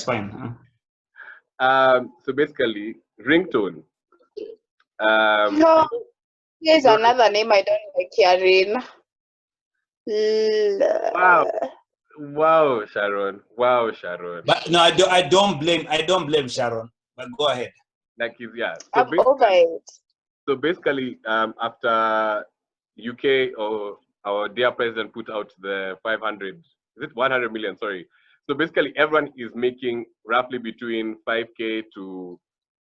fine. So basically, ringtone. No, here's another name I don't like hearing. Wow, Sharon. Wow, Sharon. But no, I don't blame Sharon. But go ahead. Like yeah. I'm over it. So basically, after UK or our dear president put out the 500, is it 100 million? Sorry. So basically, everyone is making roughly between 5K to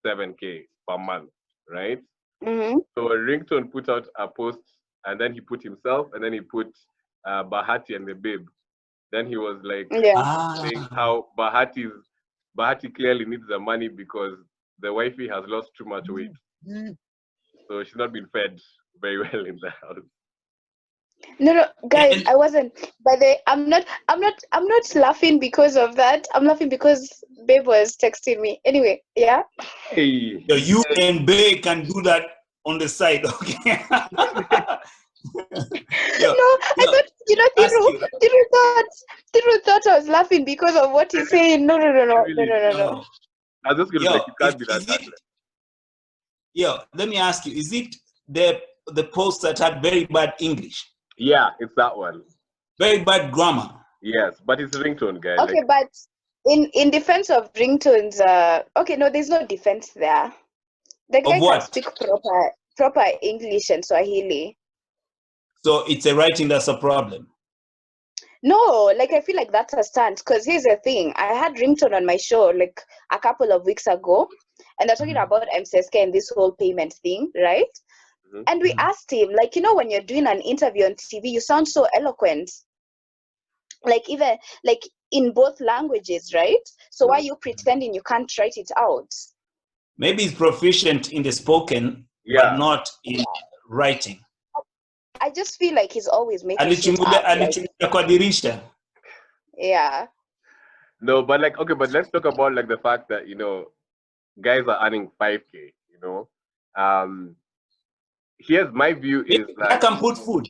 7K per month, right? Mm-hmm. So Ringtone put out a post, and then he put himself, and then he put Bahati and the babe. Then he was like saying how Bahati clearly needs the money because the wifey has lost too much weight. So she's not been fed very well in the house. No, guys, I wasn't. I'm not laughing because of that. I'm laughing because Babe was texting me. Anyway, yeah. Hey. So you and Babe can do that on the side, okay? I thought, Thiru thought I was laughing because of what he's saying. No. I was just gonna like, you can't be that. Let me ask you: is it the post that had very bad English? Yeah, it's that one. Very bad grammar. Yes, but it's a ringtone, guy. Okay, but in defense of ringtones, no, there's no defense there. The guy can speak proper English and Swahili. So it's a writing that's a problem. No, like I feel like that's a stunt. Because here's the thing: I had ringtone on my show like a couple of weeks ago, and they're talking about MCSK and this whole payment thing, right? Mm-hmm. And we asked him, like, when you're doing an interview on TV, you sound so eloquent, like even like in both languages, right? So why are you pretending you can't write it out? Maybe he's proficient in the spoken, but not in writing. I just feel like he's always making shit up, yeah. No, but like, okay, but let's talk about like the fact that, guys are earning 5K, here's my view is that I can put food.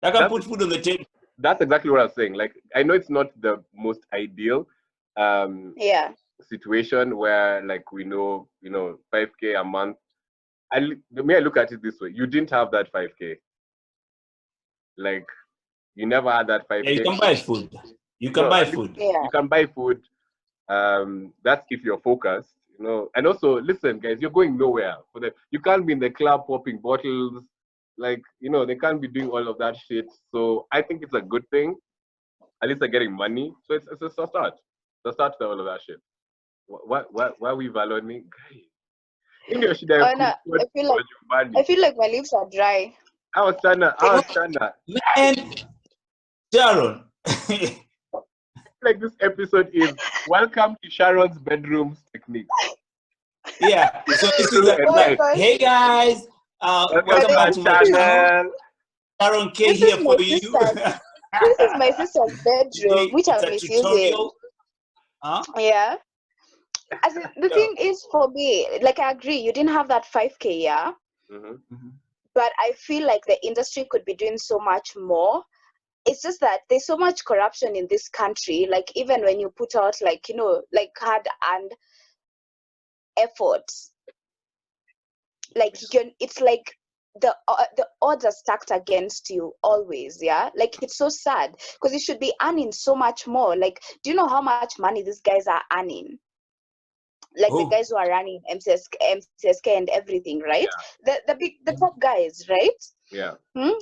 I can put food on the table. That's exactly what I was saying. Like, I know it's not the most ideal situation where like we know, 5K a month. I look at it this way. You didn't have that 5K. Like, you never had that 5K. Yeah, you can buy food. You can buy food. Yeah. You can buy food. That's if you're focused, And also, listen, guys, you're going nowhere. You can't be in the club popping bottles. Like, they can't be doing all of that shit. So I think it's a good thing. At least they're getting money. So it's a start. The start to all of that shit. Why are we valuing? I feel like my lips are dry. I was trying to. Man, Sharon. Like this episode is welcome to Sharon's bedroom technique. Yeah. So this is like, hey guys, welcome back to my channel. Sharon Kate here for you. This is my sister's bedroom, which I'm misusing. Yeah. The thing is, for me, like I agree, you didn't have that 5K, yeah. Mm-hmm. But I feel like the industry could be doing so much more. It's just that there's so much corruption in this country. Like even when you put out like hard earned efforts, like it's like the odds are stacked against you always. Yeah, like it's so sad because you should be earning so much more. Like, do you know how much money these guys are earning? Like the guys who are running MCSK and everything, right? Yeah. The top guys, right? Yeah.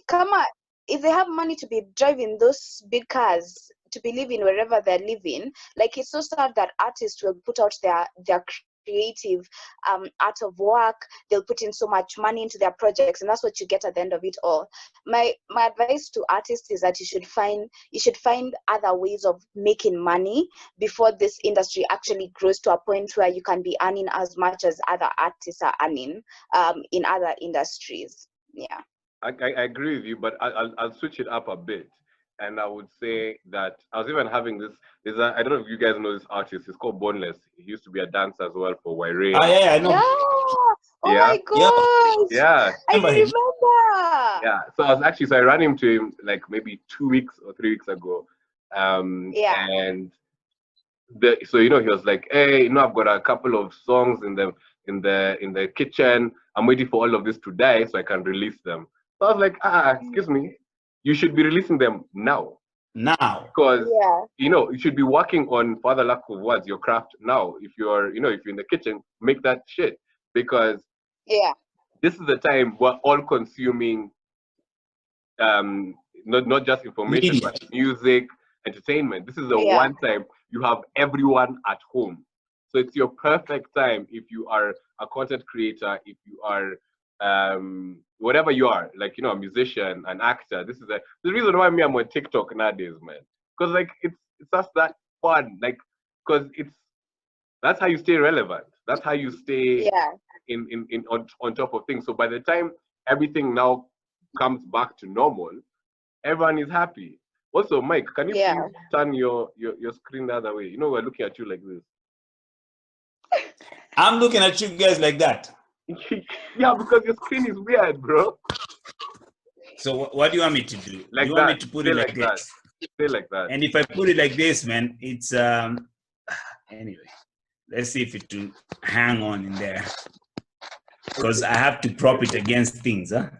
Come on. If they have money to be driving those big cars, to be living wherever they're living, like it's so sad that artists will put out their creative art of work. They'll put in so much money into their projects, and that's what you get at the end of it all. My advice to artists is that you should find other ways of making money before this industry actually grows to a point where you can be earning as much as other artists are earning in other industries. Yeah. I agree with you, but I'll switch it up a bit, and I would say that I was even having this. I don't know if you guys know this artist. It's called Boneless. He used to be a dancer as well for Waire. Oh yeah, I know. Yeah. Oh my gosh. Yeah. I remember. Yeah. So I ran into him like maybe 2 weeks or 3 weeks ago. And so he was like, hey, I've got a couple of songs in the kitchen. I'm waiting for all of this to die so I can release them. So I was like, excuse me, you should be releasing them now. Because you should be working on, for the lack of words, your craft now. If you're if you're in the kitchen, make that shit. Because this is the time we're all consuming not just information, but music, entertainment. This is the one time you have everyone at home. So it's your perfect time if you are a content creator, if you are whatever you are, like a musician, an actor. This is the reason why I'm on TikTok nowadays, man. Because like it's just that fun, like because that's how you stay relevant. That's how you stay on top of things. So by the time everything now comes back to normal, everyone is happy. Also, Mike, can you please turn your screen the other way? We're looking at you like this. I'm looking at you guys like that. Yeah, because your screen is weird, bro. So what do you want me to do? Like you that. Want me to put it like this? Stay like that. And if I put it like this, man, it's anyway. Let's see if it will hang on in there. Because I have to prop it against things, huh?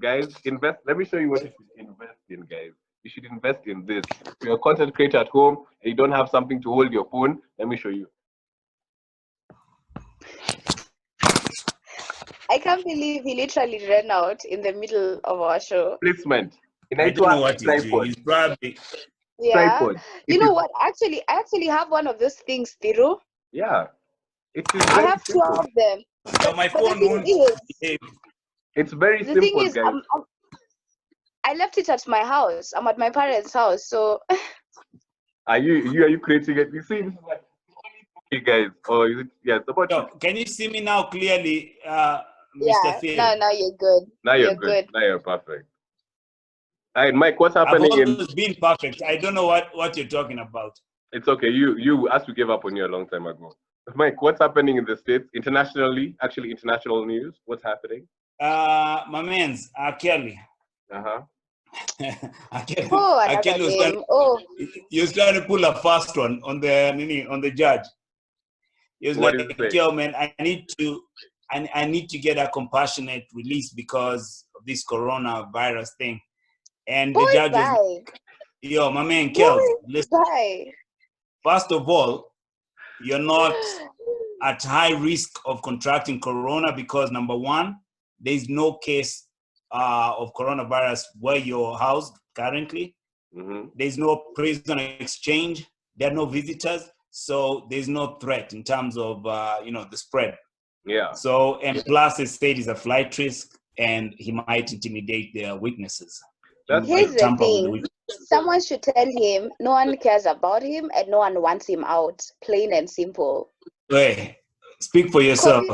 Guys, invest. Let me show you what you should invest in, guys. You should invest in this. If you're a content creator at home and you don't have something to hold your phone, let me show you. I can't believe he literally ran out in the middle of our show. Placement. I don't know what he's doing. He's probably... Tripod. You know what? I actually have one of those things, Thiru. Yeah. It is I have two of them. So my phone won't behave. It's very simple, thing is, guys. I left it at my house. I'm at my parents' house, so. Are you creating it? You see, this is like okay, guys. Or is it? Yes. Can you see me now clearly, Mr. Phil? Now you're good. Now you're good. Now you're perfect. All right, Mike. What's happening? I've always been perfect. I don't know what you're talking about. It's okay. You as we gave up on you a long time ago. Mike, what's happening in the States internationally? Actually, international news. What's happening? My man's Kelly. Kelly he was trying to pull a fast one on the judge. He was like, "Yo, man, I need to get a compassionate release because of this coronavirus thing." And the judge was like, "Yo, my man, Kels, listen. First of all, you're not at high risk of contracting corona because number one, there's no case of coronavirus where you're housed currently. There's no prisoner exchange. There are no visitors. So there's no threat in terms of, the spread. Yeah. So, and plus it said it's a flight risk and he might intimidate their witnesses. Here's the thing. Someone should tell him no one cares about him and no one wants him out. Plain and simple. Hey, speak for yourself.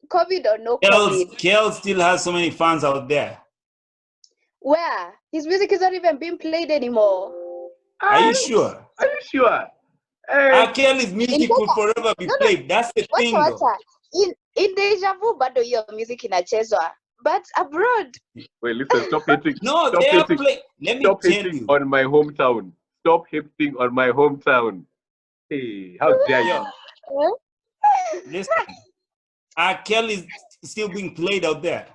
COVID or no COVID. Kel still has so many fans out there. Where? His music is not even being played anymore. Are you sure? Are you sure? Kelly's music will forever be played. That's the thing, though. In Deja Vu, bado your music inachezwa. But abroad. Wait, listen, stop hating. No, stop they are hating. playing. Let me tell you. On my hometown. Stop hating on my hometown. Hey, how dare you? Listen, Kelly is still being played out there.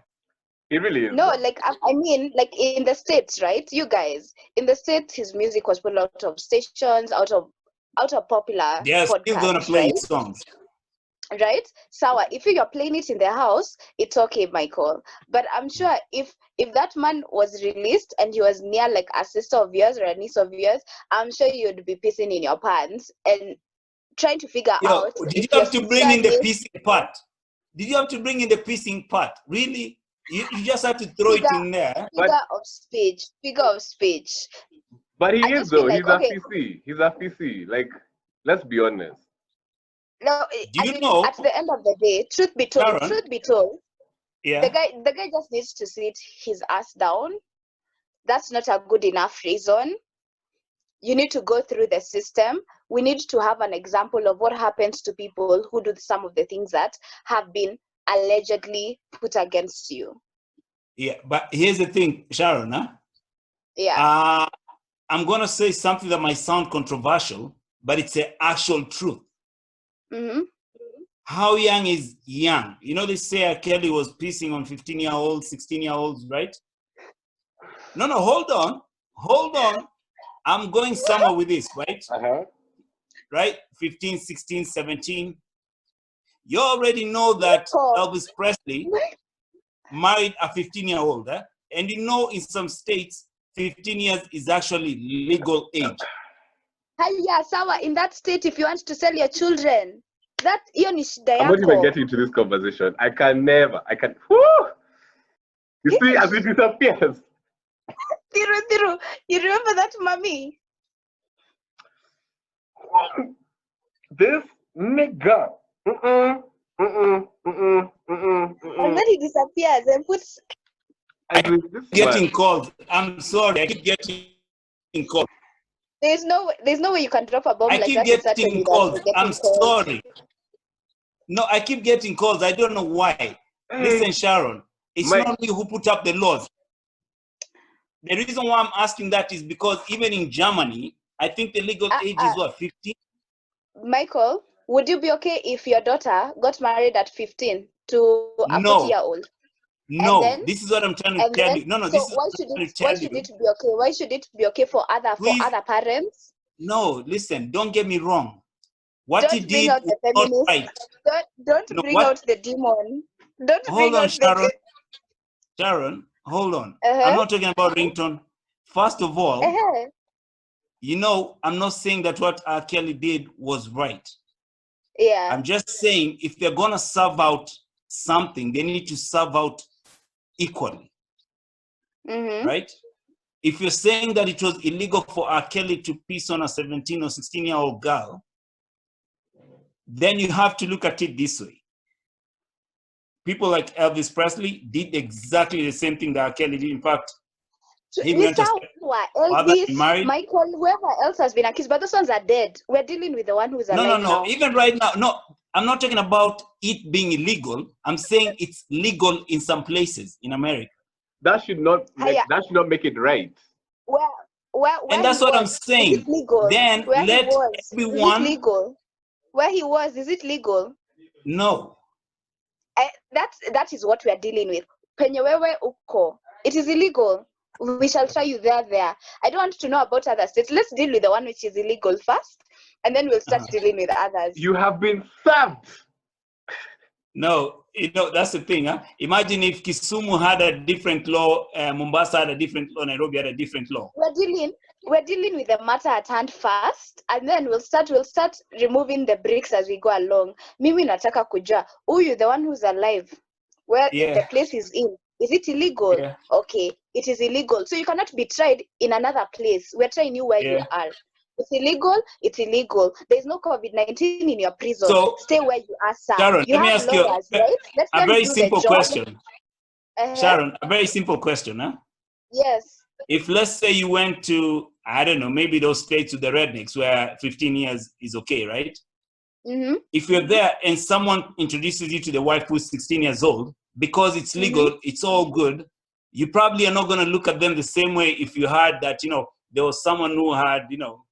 It really is. No, like, I mean, like in the States, right? You guys, in the States, his music was put out of stations, out of popular They are still going to play his songs. Right? So if you're playing it in the house, it's okay, Michael. But I'm sure if that man was released and he was near like a sister of yours or a niece of yours, I'm sure you'd be pissing in your pants and trying to figure out. Did you have to bring in the pissing part? Did you have to bring in the pissing part? Really? You just have to throw it in there. Figure of speech. But he is though. He's a PC. He's a PC. Like, let's be honest. No, at the end of the day, truth be told, yeah, the guy just needs to sit his ass down. That's not a good enough reason. You need to go through the system. We need to have an example of what happens to people who do some of the things that have been allegedly put against you. Yeah, but here's the thing, Sharon, huh? Yeah. I'm gonna say something that might sound controversial. but it's an actual truth. Mm-hmm. How young is young? You know, they say R. Kelly was pissing on 15-year-olds, 16-year-olds, right? No, hold on. I'm going somewhere with this, right? Right? 15, 16, 17. You already know that Elvis Presley married a 15-year-old, and you know in some states, 15 years is actually legal age. Yeah, Sawa, in that state, if you want to sell your children, that I'm not even getting into this conversation. I can. Whoo! You see, as it disappears. Thiru, you remember that, mommy? This nigga. And then he disappears and puts. Getting calls. I'm sorry. I keep getting calls. There's no way you can drop a bomb like that. I keep getting calls. I'm sorry. No, I keep getting calls. I don't know why. Listen, Sharon, it's not me who put up the laws. The reason why I'm asking that is because even in Germany, I think the legal age is what, 15? Michael, would you be okay if your daughter got married at 15 to a 40-year-old? No, this is what I'm trying to tell you. Why should it be okay? Why should it be okay for other parents? No, listen, don't get me wrong. What he did was not right. Don't bring out the demon. Hold on, Sharon. Sharon, hold on. I'm not talking about ringtone. First of all, you know, I'm not saying that what R. Kelly did was right. Yeah. I'm just saying if they're gonna serve out something, they need to serve out equally. Right? If you're saying that it was illegal for R. Kelly to piss on a 17 or 16-year-old girl, then you have to look at it this way. People like Elvis Presley did exactly the same thing that R. Kelly did. In fact, Elvis, Michael, whoever else has been accused, but those ones are dead. We're dealing with the one who's alive now. Even right now, no, I'm not talking about it being illegal. I'm saying it's legal in some places in America. That should not make it right. And that's what I'm saying. Is it legal? Then let everyone. Is it legal? Where he was, is it legal? No. That is what we are dealing with. Penyewewe uko. It is illegal. We shall try you there. I don't want to know about other states. Let's deal with the one which is illegal first, and then we'll start dealing with others. You have been served. No, you know, that's the thing. Imagine if Kisumu had a different law, Mombasa had a different law, Nairobi had a different law. We're dealing with the matter at hand first, and then we'll start removing the bricks as we go along. Mimi nataka kujua, you the one who's alive, where the place is in. Is it illegal? Yeah. Okay, it is illegal. So you cannot be tried in another place. We're trying you where you are. It's illegal. It's illegal. There's no COVID-19 in your prison. So, stay where you are, sir. Sharon, let me ask you a very simple question. Sharon, a very simple question, huh? Yes. If let's say you went to, I don't know, maybe those states with the rednecks where 15 years is okay, right? If you're there and someone introduces you to the wife who's 16 years old, because it's legal, it's all good, you probably are not going to look at them the same way if you heard that, you know, there was someone who had, you know,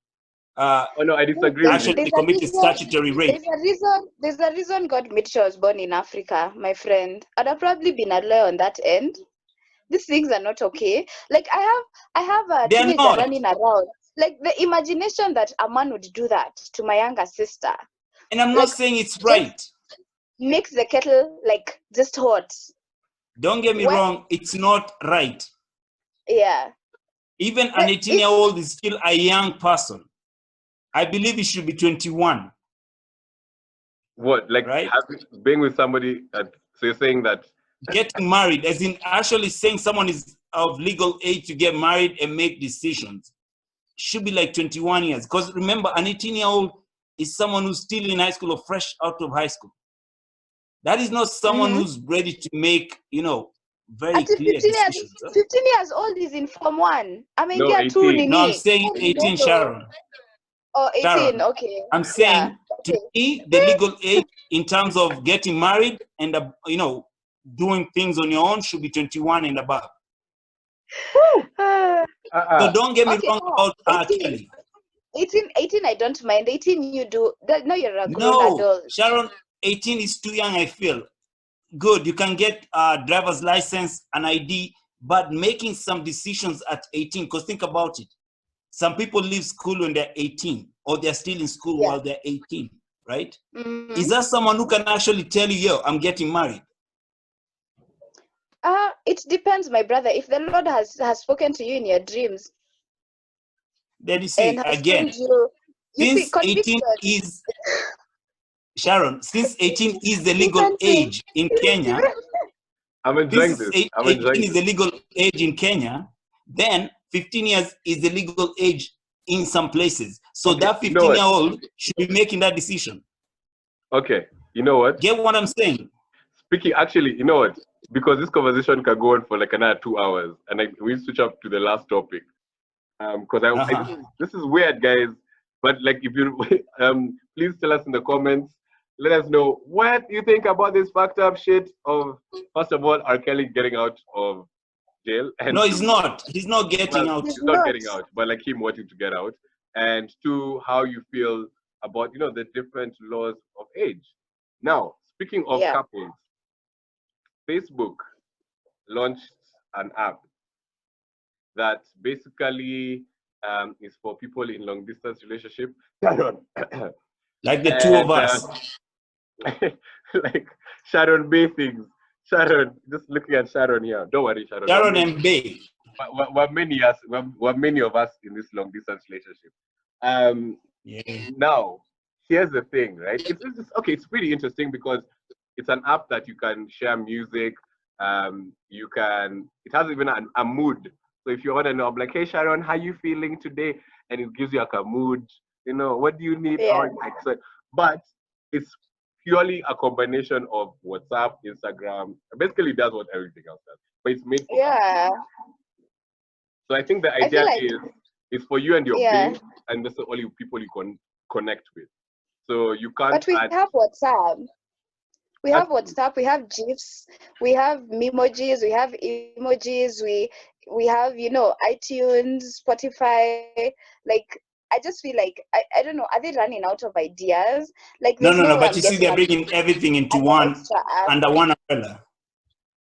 no, I disagree. Actually committed statutory rape. There's a reason God made sure I was born in Africa, my friend. I'd have probably been a lawyer on that end. These things are not okay. Like I have a teenager running around. Like the imagination that a man would do that to my younger sister. And I'm not saying it's right. Makes the kettle like just hot. Don't get me wrong, it's not right. Yeah. Even an 18-year-old is still a young person. I believe it should be 21. What, like being with somebody? So you're saying that getting married, as in actually saying someone is of legal age to get married and make decisions, should be like 21 years. Because remember, an 18-year-old is someone who's still in high school or fresh out of high school. That is not someone who's ready to make, you know, very clear decisions. 15 years old is in Form 1. I mean, no, 18. No, I'm saying 18, Sharon. Oh, 18, Sharon. Okay. I'm saying, to me, the legal age in terms of getting married and, you know, doing things on your own should be 21 and above. So don't get me wrong about R. Kelly. 18, I don't mind. 18, you do. Now you're a grown No, adult. Sharon, 18 is too young, I feel. Good, you can get a driver's license, an ID, but making some decisions at 18, because think about it. Some people leave school when they're 18, or they're still in school while they're 18, right? Mm-hmm. Is there someone who can actually tell you, yo, I'm getting married? It depends, my brother. If the Lord has spoken to you in your dreams, Then you see, and has again, told you, since see, 18 is, Sharon, since 18 is the legal age in Kenya, I'm enjoying this. 18 is the legal age in Kenya, then 15 years is the legal age in some places. So Okay, that 15-year-old should be making that decision. Okay, you know what? Get what I'm saying? Speaking, actually, you know what? Because this conversation can go on for like another 2 hours, and we switch up to the last topic. Because this is weird, guys. But like, if you please tell us in the comments. Let us know what you think about this fucked up shit of, first of all, R. Kelly getting out of jail. And no, he's not. He's not getting out. He's not getting out, but like him wanting to get out. And two, how you feel about, you know, the different laws of age. Now, speaking of couples, Facebook launched an app that basically is for people in long distance relationship. Like the two of us. Like Sharon Bay things. Sharon, just looking at Sharon here. Don't worry, Sharon. Sharon and Bay. We're many of us in this long distance relationship. Now, here's the thing, right? It's pretty interesting because it's an app that you can share music. It has even a mood. So if you want to know, I'm like, hey Sharon, how you feeling today? And it gives you like a mood. You know, what do you need? But it's purely a combination of WhatsApp, Instagram. Basically, it does what everything else does, but it's made for us. So I think the idea is for you and your babe, and that's the only people you can connect with. So you can't. But we have WhatsApp. We have WhatsApp. We have GIFs. We have memojis. We have emojis. We have, you know, iTunes, Spotify. Like, I just feel like I don't know. Are they running out of ideas? Like, no. But you see, they're bringing everything into one under one umbrella.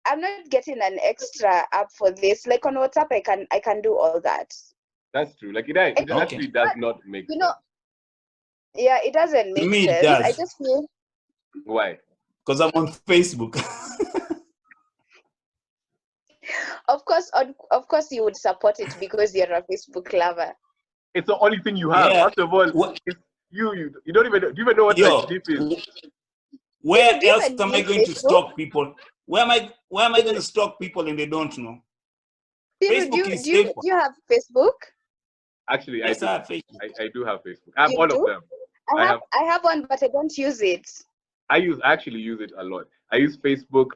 I'm not getting an extra app for this. Like on WhatsApp, I can do all that. That's true. Like it actually does not make sense. Know, yeah, it doesn't make sense. It does. I just feel. Why? Because I'm on Facebook. Of course, you would support it because you're a Facebook lover. It's the only thing you have. First of all, you don't even do you even know what that clip is? Where else am I going to stalk people? Where am I going to stalk people and they don't know? Facebook is safer. Do you have Facebook? Actually, yes, I do. I do have Facebook. I have all of them. I have one, but I don't use it. I actually use it a lot. I use Facebook,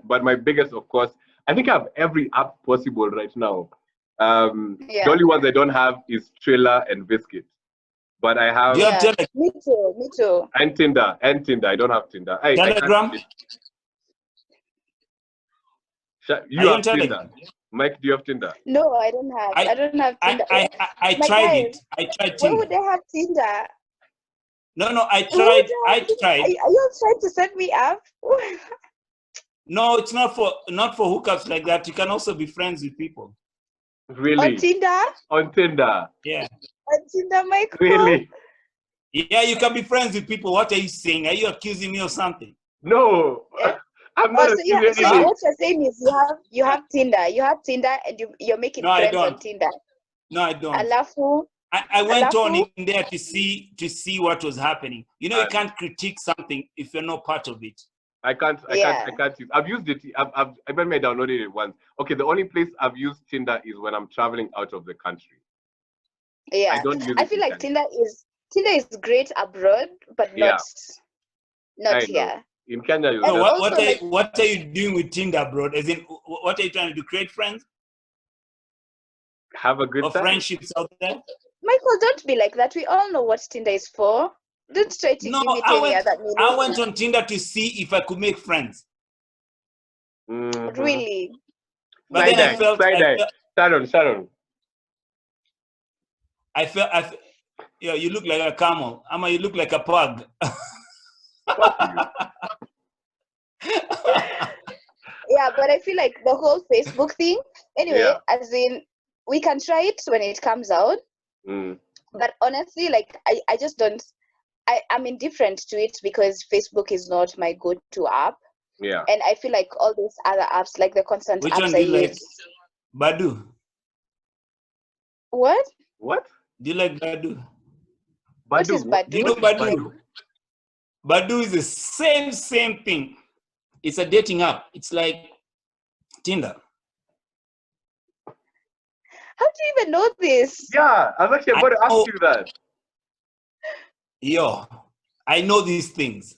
but my biggest, of course, I think I have every app possible right now. The only ones I don't have is Trailer and Biscuit. But I have. Me too. And Tinder. I don't have Tinder. Telegram? You have Tinder. Mike, do you have Tinder? No, I don't have. I don't have Tinder. I tried it. I tried Tinder. Why would I have Tinder? No, I tried. Are you trying to set me up? No, it's not for hookups like that. You can also be friends with people. Really? On Tinder? On Tinder. Yeah. On Tinder, Michael? Really? Yeah, you can be friends with people. What are you saying? Are you accusing me of something? No. I'm not accusing you. So what you're saying is you have Tinder. You have Tinder and you're making friends on Tinder. No, I don't. Alafu? I went on in there to see what was happening. You know, you can't critique something if you're not part of it. I can't use. I've used it. I've even downloaded it once. Okay, the only place I've used Tinder is when I'm traveling out of the country. Yeah, I feel like Tinder is great abroad, but not here. In Kenya, what are you doing with Tinder abroad? As in, what are you trying to do? Create friends? Have a good time. Or friendships out there? Michael, don't be like that. We all know what Tinder is for. Don't try to give it any other meaning. I went on Tinder to see if I could make friends. Mm-hmm. Really? But then I felt Sharon. I felt Yeah, you look like a camel. Ama, you look like a pug. Yeah, but I feel like the whole Facebook thing, anyway, Yeah. as in, we can try it when it comes out. But honestly, like, I just don't, I'm indifferent to it because Facebook is not my go-to app. Yeah. And I feel like all those other apps, like the constant Which apps one do I you like? use. Badu. What? What? Do you like Badu? What is Badu? Do you know Badu? Badu is the same thing. It's a dating app. It's like Tinder. How do you even know this? Yeah, I was actually about to ask you that. Yo, I know these things.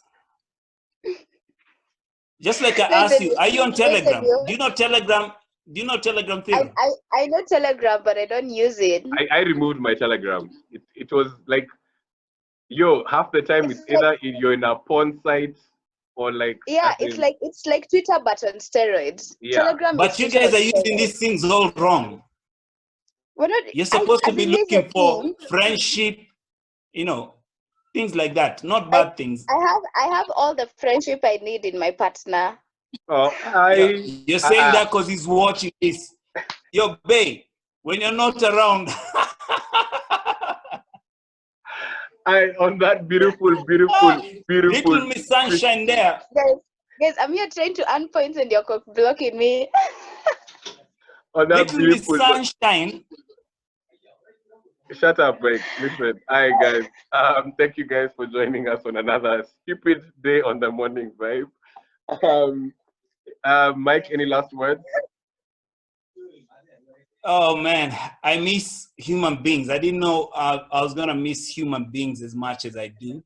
Just like I asked you, are you on Telegram? Do you know Telegram? Do you know Telegram thing? I know Telegram, but I don't use it. I removed my Telegram. It was like, yo, half the time it's either you're in a porn site or like. Yeah, it's like Twitter but on steroids. Yeah. Telegram But you guys are using these things all wrong. We're not, You're supposed to be looking for thing. friendship, things like that, not bad things. I have all the friendship I need in my partner. Oh, you're saying that because he's watching this. Yo, babe, when you're not around. On that beautiful Little Miss Sunshine there. Guys, I'm here trying to earn points and you're blocking me. On that Little Miss Sunshine. Shut up, Mike. Listen. Hi, guys. Thank you guys for joining us on another stupid day on the morning vibe. Mike, any last words? Oh man, I miss human beings. I didn't know I was gonna miss human beings as much as I do.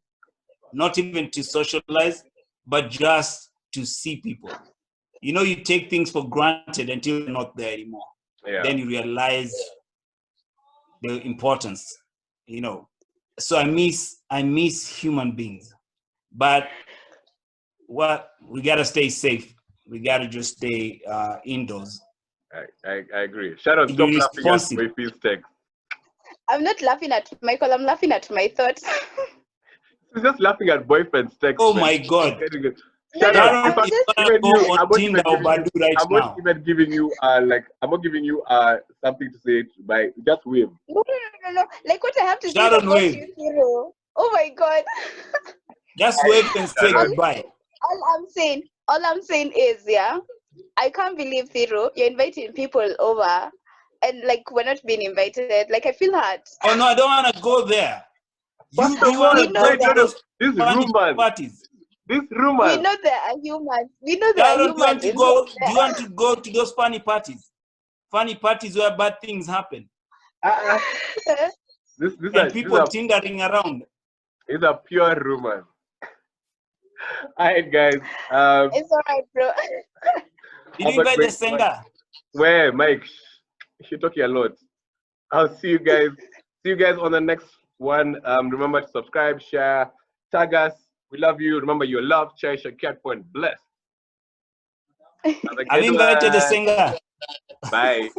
Not even to socialize, but just to see people. You take things for granted until they're not there anymore. Yeah. Then you realize the importance, So I miss human beings. But we gotta stay safe. We gotta just stay indoors. I agree. Sharon, stop laughing at my face text. I'm not laughing at Michael, I'm laughing at my thoughts. She's just laughing at boyfriend's text. Oh my God. Sharon, I'm not even giving you something to say by just wave. No. Like what I have to Sharon, say wave. You, oh my God. Just wave and say goodbye. All I'm saying is, I can't believe, Thiru, you're inviting people over and like we're not being invited. Like I feel hurt. Oh no, I don't want to go there. You want to go to those parties. This rumor. We know there are humans. We know there are humans. Do you want to go to those funny parties? Funny parties where bad things happen. And people tindering around. It's a pure rumor. Alright, guys. It's alright, bro. Did you invite the singer? Where, Mike? You're talking a lot. I'll see you guys. See you guys on the next one. Remember to subscribe, share, tag us. We love you. Remember, you're loved, cherished, and cared for, and blessed. I've invited the singer. Bye.